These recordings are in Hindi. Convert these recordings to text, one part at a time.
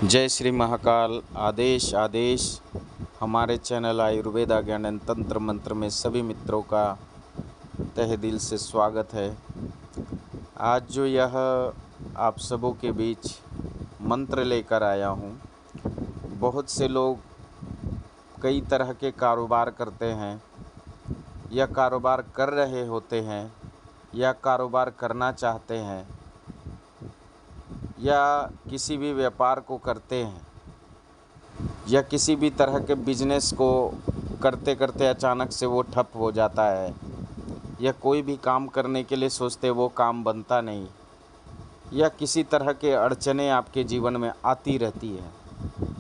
जय श्री महाकाल। आदेश आदेश। हमारे चैनल आयुर्वेदा ज्ञान एवं तंत्र मंत्र में सभी मित्रों का तहे दिल से स्वागत है। आज जो यह आप सबों के बीच मंत्र लेकर आया हूँ, बहुत से लोग कई तरह के कारोबार करते हैं या कारोबार कर रहे होते हैं या कारोबार करना चाहते हैं या किसी भी व्यापार को करते हैं या किसी भी तरह के बिजनेस को करते करते अचानक से वो ठप हो जाता है या कोई भी काम करने के लिए सोचते वो काम बनता नहीं या किसी तरह के अड़चनें आपके जीवन में आती रहती है।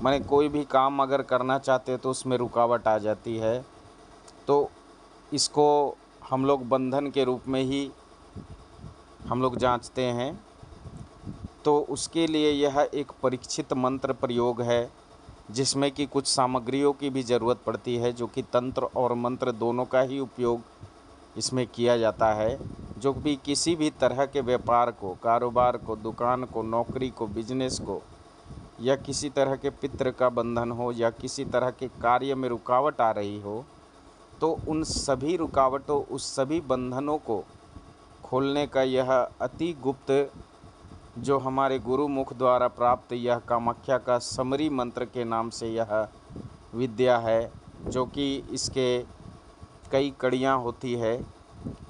माने कोई भी काम अगर करना चाहते तो उसमें रुकावट आ जाती है, तो इसको हम लोग बंधन के रूप में ही हम लोग जांचते हैं। तो उसके लिए यह एक परीक्षित मंत्र प्रयोग है जिसमें कि कुछ सामग्रियों की भी ज़रूरत पड़ती है, जो कि तंत्र और मंत्र दोनों का ही उपयोग इसमें किया जाता है। जो भी किसी भी तरह के व्यापार को, कारोबार को, दुकान को, नौकरी को, बिजनेस को या किसी तरह के पितृ का बंधन हो या किसी तरह के कार्य में रुकावट आ रही हो, तो उन सभी रुकावटों, उस सभी बंधनों को खोलने का यह अति गुप्त, जो हमारे गुरु मुख द्वारा प्राप्त यह कामाख्या का समरी मंत्र के नाम से यह विद्या है, जो कि इसके कई कड़ियाँ होती है,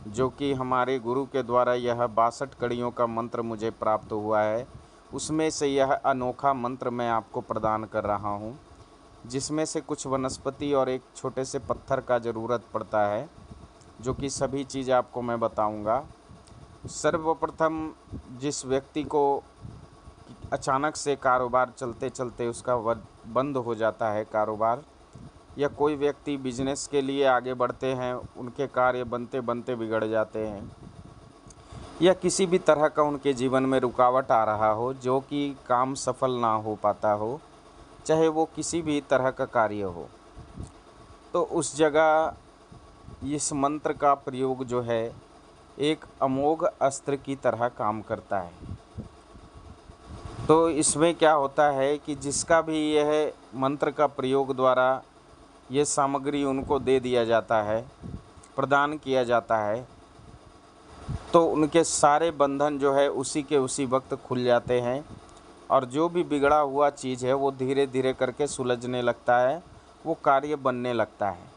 जो कि हमारे गुरु के द्वारा यह 62 कड़ियों का मंत्र मुझे प्राप्त हुआ है। उसमें से यह अनोखा मंत्र मैं आपको प्रदान कर रहा हूँ, जिसमें से कुछ वनस्पति और एक छोटे से पत्थर का ज़रूरत पड़ता है, जो कि सभी चीज़ आपको मैं बताऊँगा। सर्वप्रथम जिस व्यक्ति को अचानक से कारोबार चलते चलते उसका बंद हो जाता है कारोबार, या कोई व्यक्ति बिजनेस के लिए आगे बढ़ते हैं, उनके कार्य बनते बनते बिगड़ जाते हैं, या किसी भी तरह का उनके जीवन में रुकावट आ रहा हो जो कि काम सफल ना हो पाता हो, चाहे वो किसी भी तरह का कार्य हो, तो उस जगह इस मंत्र का प्रयोग जो है एक अमोघ अस्त्र की तरह काम करता है। तो इसमें क्या होता है कि जिसका भी यह मंत्र का प्रयोग द्वारा ये सामग्री उनको दे दिया जाता है, प्रदान किया जाता है, तो उनके सारे बंधन जो है उसी के उसी वक्त खुल जाते हैं और जो भी बिगड़ा हुआ चीज़ है वो धीरे धीरे करके सुलझने लगता है, वो कार्य बनने लगता है।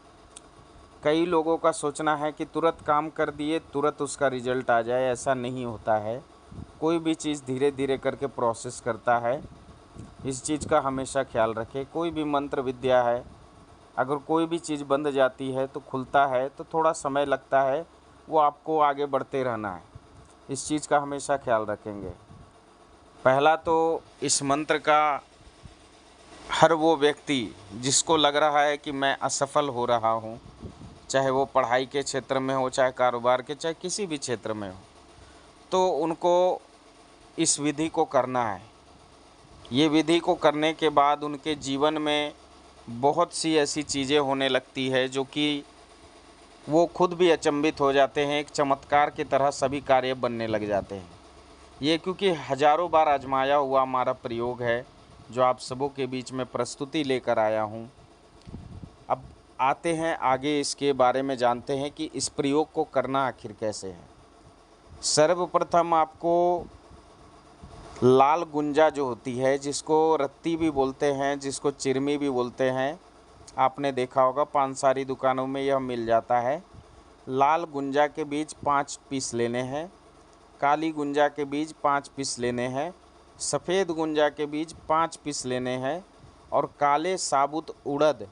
कई लोगों का सोचना है कि तुरंत काम कर दिए तुरंत उसका रिजल्ट आ जाए, ऐसा नहीं होता है। कोई भी चीज़ धीरे धीरे करके प्रोसेस करता है, इस चीज़ का हमेशा ख्याल रखें। कोई भी मंत्र विद्या है, अगर कोई भी चीज़ बंद जाती है तो खुलता है तो थोड़ा समय लगता है, वो आपको आगे बढ़ते रहना है, इस चीज़ का हमेशा ख्याल रखेंगे। पहला तो इस मंत्र का हर वो व्यक्ति जिसको लग रहा है कि मैं असफल हो रहा हूँ, चाहे वो पढ़ाई के क्षेत्र में हो, चाहे कारोबार के, चाहे किसी भी क्षेत्र में हो, तो उनको इस विधि को करना है। ये विधि को करने के बाद उनके जीवन में बहुत सी ऐसी चीज़ें होने लगती है जो कि वो खुद भी अचंभित हो जाते हैं, एक चमत्कार की तरह सभी कार्य बनने लग जाते हैं। ये क्योंकि हज़ारों बार आजमाया हुआ हमारा प्रयोग है, जो आप सबों के बीच में प्रस्तुति लेकर आया हूँ। अब आते हैं आगे, इसके बारे में जानते हैं कि इस प्रयोग को करना आखिर कैसे है। सर्वप्रथम आपको लाल गुंजा जो होती है, जिसको रत्ती भी बोलते हैं, जिसको चिरमी भी बोलते हैं, आपने देखा होगा पानसारी दुकानों में यह मिल जाता है। लाल गुंजा के बीज 5 पीस लेने हैं, काली गुंजा के बीज 5 पीस लेने हैं, सफ़ेद गुंजा के बीज 5 पीस लेने हैं और काले साबुत उड़द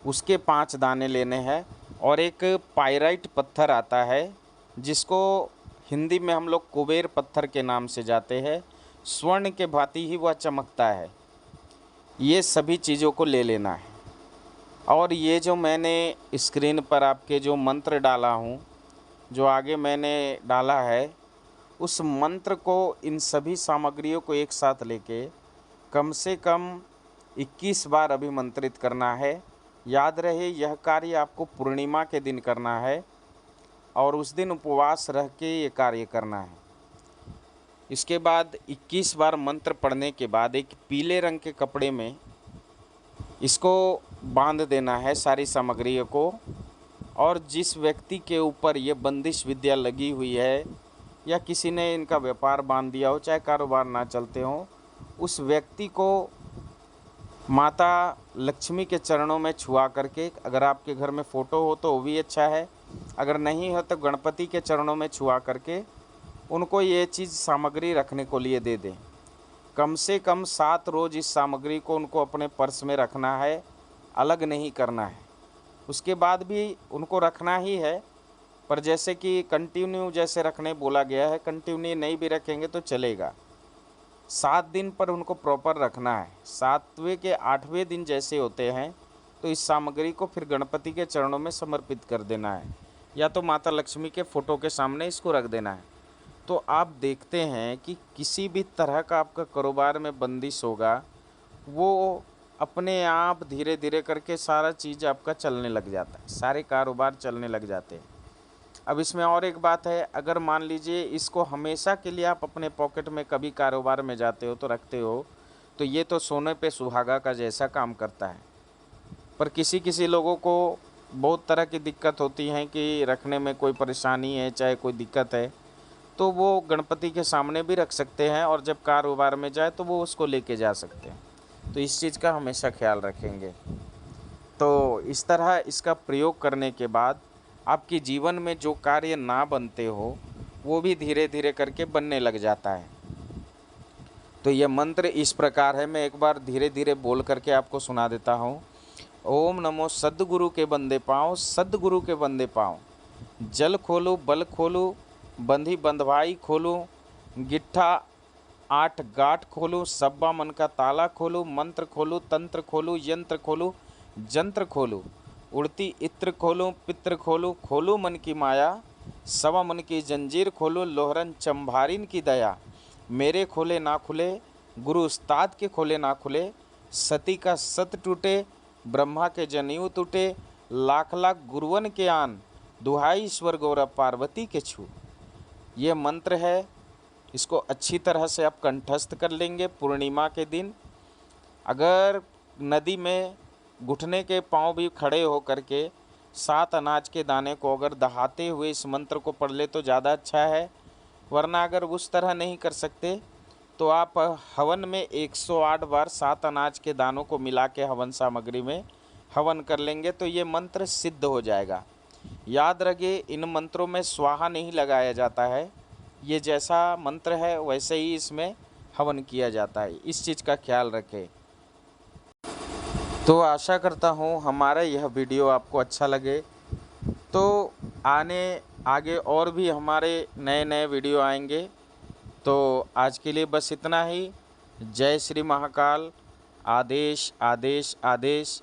उसके 5 दाने लेने हैं। और एक पाइराइट पत्थर आता है, जिसको हिंदी में हम लोग कुबेर पत्थर के नाम से जाते हैं, स्वर्ण के भांति ही वह चमकता है। ये सभी चीज़ों को ले लेना है। और ये जो मैंने स्क्रीन पर आपके जो मंत्र डाला हूँ, जो आगे मैंने डाला है, उस मंत्र को, इन सभी सामग्रियों को एक साथ लेके कम से कम 21 बार अभिमंत्रित करना है। याद रहे यह कार्य आपको पूर्णिमा के दिन करना है और उस दिन उपवास रह के ये कार्य करना है। इसके बाद 21 बार मंत्र पढ़ने के बाद एक पीले रंग के कपड़े में इसको बांध देना है सारी सामग्रियों को। और जिस व्यक्ति के ऊपर ये बंदिश विद्या लगी हुई है या किसी ने इनका व्यापार बांध दिया हो, चाहे कारोबार ना चलते हों, उस व्यक्ति को माता लक्ष्मी के चरणों में छुआ करके, अगर आपके घर में फ़ोटो हो तो वो भी अच्छा है, अगर नहीं हो तो गणपति के चरणों में छुआ करके उनको ये चीज़ सामग्री रखने को लिए दे दें। कम से कम 7 रोज़ इस सामग्री को उनको अपने पर्स में रखना है, अलग नहीं करना है। उसके बाद भी उनको रखना ही है, पर जैसे कि कंटिन्यू जैसे रखने बोला गया है, कंटिन्यू नहीं भी रखेंगे तो चलेगा। 7 दिन पर उनको प्रॉपर रखना है। 7वें के 8वें दिन जैसे होते हैं तो इस सामग्री को फिर गणपति के चरणों में समर्पित कर देना है, या तो माता लक्ष्मी के फ़ोटो के सामने इसको रख देना है। तो आप देखते हैं कि किसी भी तरह का आपका कारोबार में बंदिश होगा, वो अपने आप धीरे धीरे करके सारा चीज़ आपका चलने लग जाता है, सारे कारोबार चलने लग जाते हैं। अब इसमें और एक बात है, अगर मान लीजिए इसको हमेशा के लिए आप अपने पॉकेट में कभी कारोबार में जाते हो तो रखते हो, तो ये तो सोने पे सुहागा का जैसा काम करता है। पर किसी किसी लोगों को बहुत तरह की दिक्कत होती है कि रखने में कोई परेशानी है, चाहे कोई दिक्कत है, तो वो गणपति के सामने भी रख सकते हैं और जब कारोबार में जाए तो वो उसको लेके जा सकते हैं। तो इस चीज़ का हमेशा ख्याल रखेंगे। तो इस तरह इसका प्रयोग करने के बाद आपके जीवन में जो कार्य ना बनते हो वो भी धीरे धीरे करके बनने लग जाता है। तो यह मंत्र इस प्रकार है, मैं एक बार धीरे धीरे बोल करके आपको सुना देता हूँ। ओम नमो सद्गुरु के बंदे पाँव, सद्गुरु के बंदे पाँव। जल खोलू बल खोलू, बंधी बंधवाई खोलू, गिट्ठा 8 गाँठ खोलू, सब्बा मन का ताला खोलू, मंत्र खोलू, तंत्र खोलू, यंत्र खोलू, जंत्र खोलू, उड़ती इत्र खोलू, पित्र खोलू, खोलू मन की माया, सवा मन की जंजीर खोलू, लोहरन चंभारिन की दया, मेरे खोले ना खुले, गुरु उस्ताद के खोले ना खुले, सती का सत टूटे, ब्रह्मा के जनेऊ टूटे, लाख लाख गुरुवन के आन, दुहाई ईश्वर गौरव पार्वती के छू। ये मंत्र है, इसको अच्छी तरह से आप कंठस्थ कर लेंगे। पूर्णिमा के दिन अगर नदी में घुटने के पांव भी खड़े हो करके 7 अनाज के दाने को अगर दहाते हुए इस मंत्र को पढ़ ले तो ज़्यादा अच्छा है। वरना अगर उस तरह नहीं कर सकते तो आप हवन में 108 बार 7 अनाज के दानों को मिला के हवन सामग्री में हवन कर लेंगे तो ये मंत्र सिद्ध हो जाएगा। याद रखिए, इन मंत्रों में स्वाहा नहीं लगाया जाता है, ये जैसा मंत्र है वैसे ही इसमें हवन किया जाता है। इस चीज़ का ख्याल रखें। तो आशा करता हूँ हमारा यह वीडियो आपको अच्छा लगे। तो आगे और भी हमारे नए नए वीडियो आएंगे। तो आज के लिए बस इतना ही। जय श्री महाकाल। आदेश आदेश आदेश।